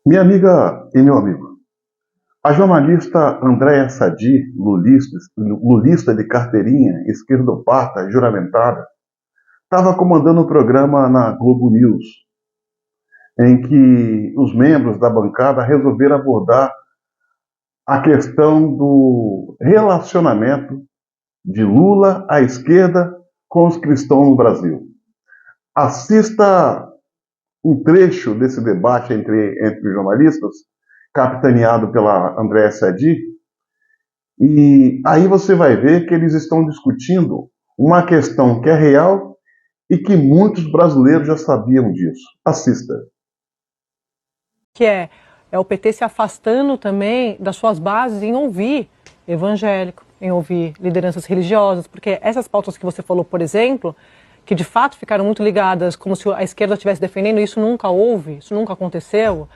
Minha amiga e meu amigo, a jornalista Andréa Sadi, lulista de carteirinha, esquerdopata, juramentada, estava comandando um programa na Globo News, em que os membros da bancada resolveram abordar a questão do relacionamento de Lula à esquerda com os cristãos no Brasil. Assista um trecho desse debate entre os jornalistas, capitaneado pela Andréa Sadi, e aí você vai ver que eles estão discutindo uma questão que é real e que muitos brasileiros já sabiam disso. Assista. Que é o PT se afastando também das suas bases em ouvir evangélico, em ouvir lideranças religiosas, porque essas pautas que você falou, por exemplo, que de fato ficaram muito ligadas como se a esquerda estivesse defendendo, isso nunca houve, isso nunca aconteceu,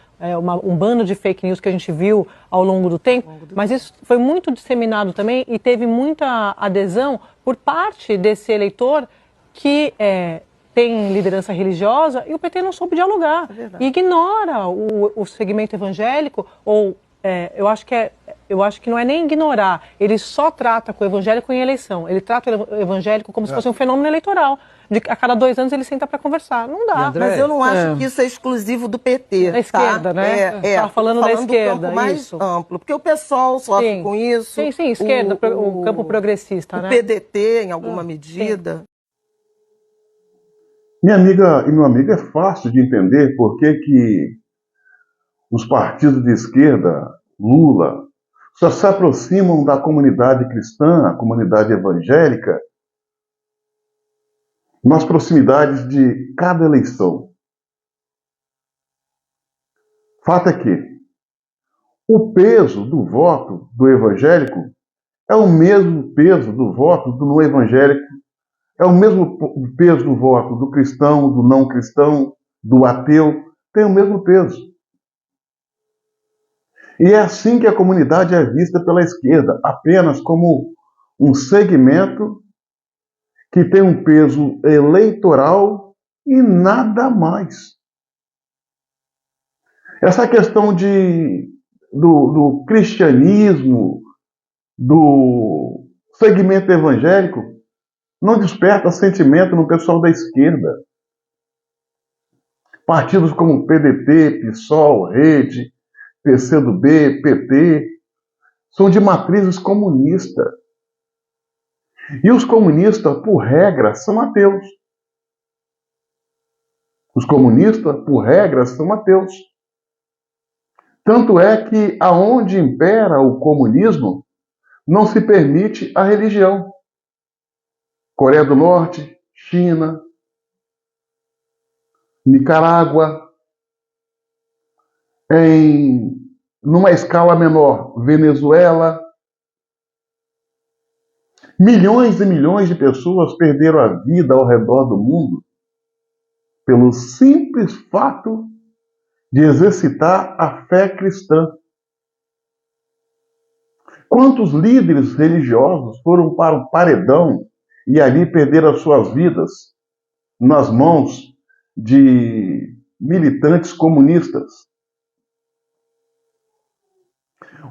um bando de fake news que a gente viu ao longo do tempo, mas isso foi muito disseminado também e teve muita adesão por parte desse eleitor que tem liderança religiosa e o PT não soube dialogar, e ignora o segmento evangélico, ou eu acho que não é nem ignorar, ele só trata com o evangélico em eleição, ele trata o evangélico como se fosse um fenômeno eleitoral. A cada 2 anos ele senta para conversar. Não dá. André, mas eu não acho que isso é exclusivo do PT. Da esquerda, né? Estava falando da esquerda, do campo mais amplo, porque o PSOL sofre com isso. Sim, esquerda, o campo progressista, né? O PDT, em alguma medida. Sim. Minha amiga e meu amigo, é fácil de entender por que os partidos de esquerda, Lula, só se aproximam da comunidade cristã, a comunidade evangélica, nas proximidades de cada eleição. Fato é que o peso do voto do evangélico é o mesmo peso do voto do não evangélico, é o mesmo peso do voto do cristão, do não cristão, do ateu, tem o mesmo peso. E é assim que a comunidade é vista pela esquerda, apenas como um segmento que tem um peso eleitoral e nada mais. Essa questão do cristianismo, do segmento evangélico, não desperta sentimento no pessoal da esquerda. Partidos como PDT, PSOL, Rede, PCdoB, PT, são de matrizes comunistas. E os comunistas, por regra, são ateus. Os comunistas, por regra, são ateus. Tanto é que aonde impera o comunismo, não se permite a religião. Coreia do Norte, China, Nicarágua, numa escala menor, Venezuela. Milhões e milhões de pessoas perderam a vida ao redor do mundo pelo simples fato de exercitar a fé cristã. Quantos líderes religiosos foram para o paredão e ali perderam as suas vidas nas mãos de militantes comunistas?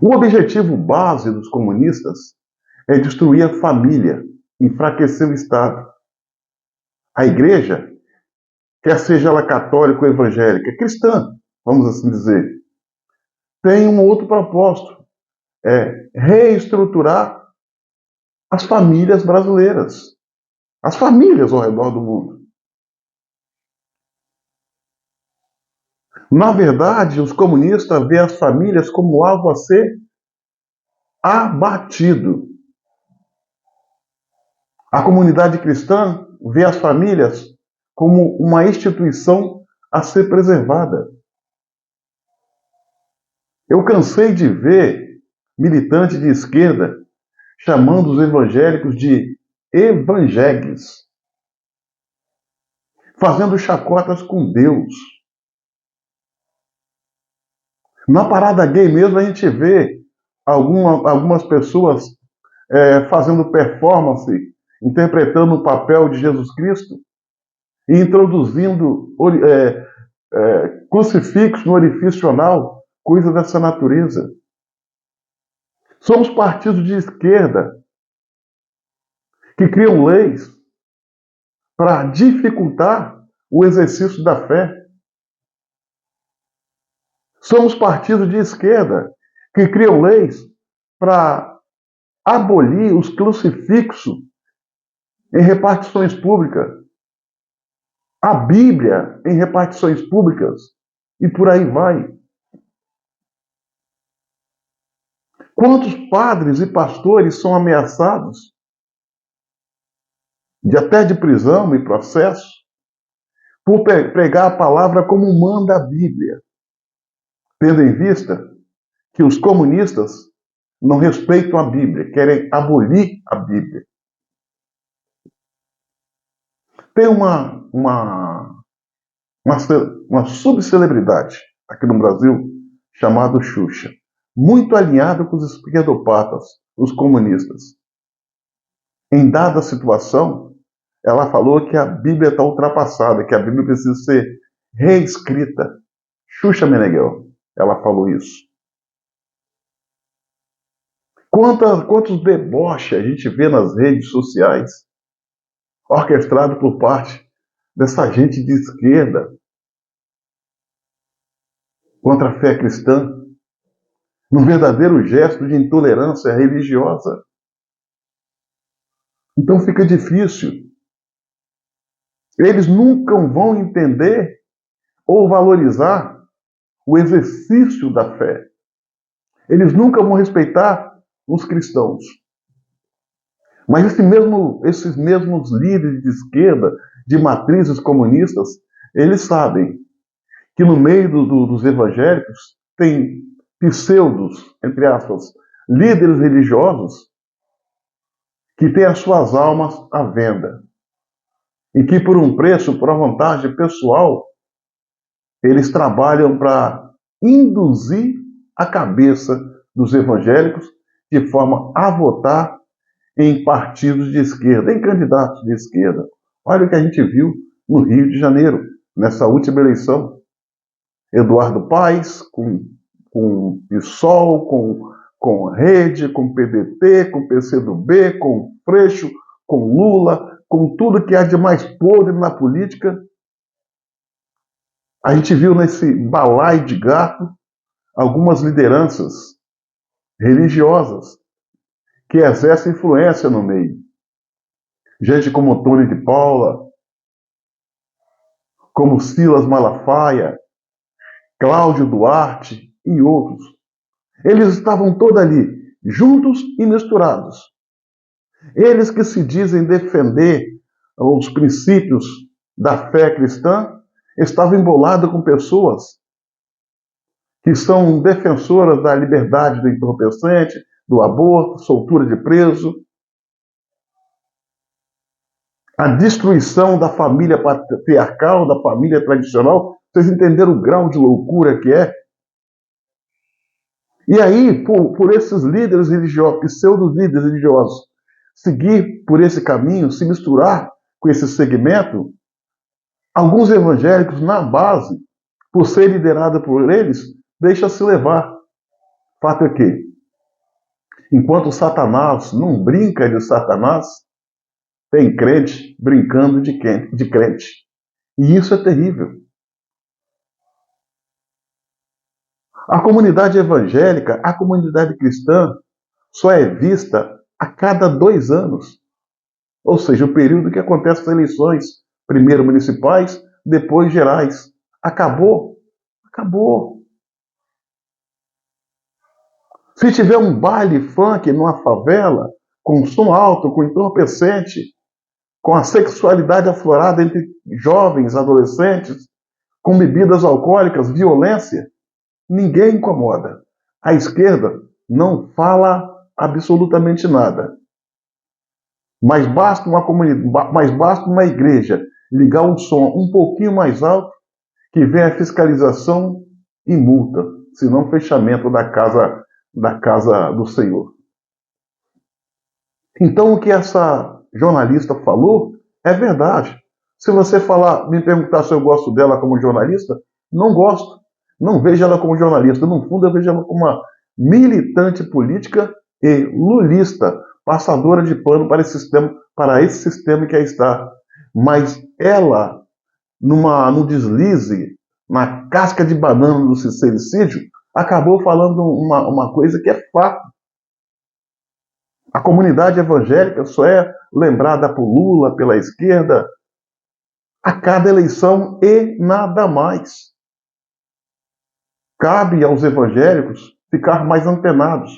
O objetivo base dos comunistas é destruir a família, enfraquecer o Estado. A igreja, quer seja ela católica ou evangélica, cristã, vamos assim dizer, tem um outro propósito, é reestruturar as famílias brasileiras, as famílias ao redor do mundo. Na verdade, os comunistas veem as famílias como algo a ser abatido. A comunidade cristã vê as famílias como uma instituição a ser preservada. Eu cansei de ver militantes de esquerda chamando os evangélicos de evangegues, fazendo chacotas com Deus. Na parada gay mesmo a gente vê algumas pessoas fazendo performance, interpretando o papel de Jesus Cristo e introduzindo crucifixo no orifício anal, coisa dessa natureza. Somos partidos de esquerda que criam leis para dificultar o exercício da fé. Somos partidos de esquerda que criam leis para abolir os crucifixos em repartições públicas, a Bíblia em repartições públicas e por aí vai. Quantos padres e pastores são ameaçados até de prisão e processo por pregar a palavra como manda a Bíblia, tendo em vista que os comunistas não respeitam a Bíblia, querem abolir a Bíblia. Tem uma subcelebridade aqui no Brasil chamada Xuxa, muito alinhado com os esquerdopatas, os comunistas. Em dada situação, ela falou que a Bíblia está ultrapassada, que a Bíblia precisa ser reescrita. Xuxa Meneghel, ela falou isso. Quantos deboches a gente vê nas redes sociais, orquestrado por parte dessa gente de esquerda contra a fé cristã, num verdadeiro gesto de intolerância religiosa. Então fica difícil. Eles nunca vão entender ou valorizar o exercício da fé. Eles nunca vão respeitar os cristãos. Mas esses mesmos líderes de esquerda, de matrizes comunistas, eles sabem que no meio dos evangélicos tem pseudos, entre aspas, líderes religiosos que têm as suas almas à venda e que por um preço, por uma vantagem pessoal, eles trabalham para induzir a cabeça dos evangélicos de forma a votar em partidos de esquerda, em candidatos de esquerda. Olha o que a gente viu no Rio de Janeiro, nessa última eleição. Eduardo Paes, com PSOL, com Rede, com PDT, com PCdoB, com Freixo, com Lula, com tudo que há de mais podre na política. A gente viu nesse balaio de gato algumas lideranças religiosas que exercem influência no meio. Gente como Tony de Paula, como Silas Malafaia, Cláudio Duarte e outros. Eles estavam todos ali, juntos e misturados. Eles que se dizem defender os princípios da fé cristã, estavam embolados com pessoas que são defensoras da liberdade do entorpecente, do aborto, soltura de preso, a destruição da família patriarcal, da família tradicional. Vocês entenderam o grau de loucura que é? E aí, por esses líderes religiosos, pseudo-líderes religiosos, seguir por esse caminho, se misturar com esse segmento, alguns evangélicos na base, por ser liderado por eles, deixam-se levar. Fato é que, enquanto Satanás não brinca de Satanás, tem crente brincando de crente. E isso é terrível. A comunidade evangélica, a comunidade cristã, só é vista a cada 2 anos. Ou seja, o período que acontece as eleições, primeiro municipais, depois gerais. Acabou. Acabou. Se tiver um baile funk numa favela, com som alto, com entorpecente, com a sexualidade aflorada entre jovens, adolescentes, com bebidas alcoólicas, violência, ninguém incomoda. A esquerda não fala absolutamente nada. Mas basta uma igreja ligar um som um pouquinho mais alto que vem a fiscalização e multa, senão fechamento da casa do Senhor. Então o que essa jornalista falou é verdade. Se você me perguntar se eu gosto dela como jornalista, Não gosto. Não vejo ela como jornalista. No fundo, eu vejo ela como uma militante política e lulista, passadora de pano para esse sistema que aí está. Mas ela, num deslize, na casca de banana do sincericídio, acabou falando uma coisa que é fato. A comunidade evangélica só é lembrada por Lula, pela esquerda, a cada eleição e nada mais. Cabe aos evangélicos ficar mais antenados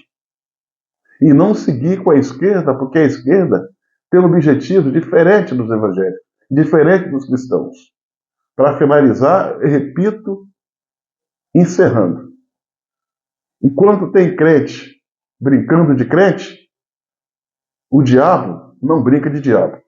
e não seguir com a esquerda, porque a esquerda tem um objetivo diferente dos evangélicos, diferente dos cristãos. Para finalizar, eu repito, encerrando. Enquanto tem crente brincando de crente, o diabo não brinca de diabo.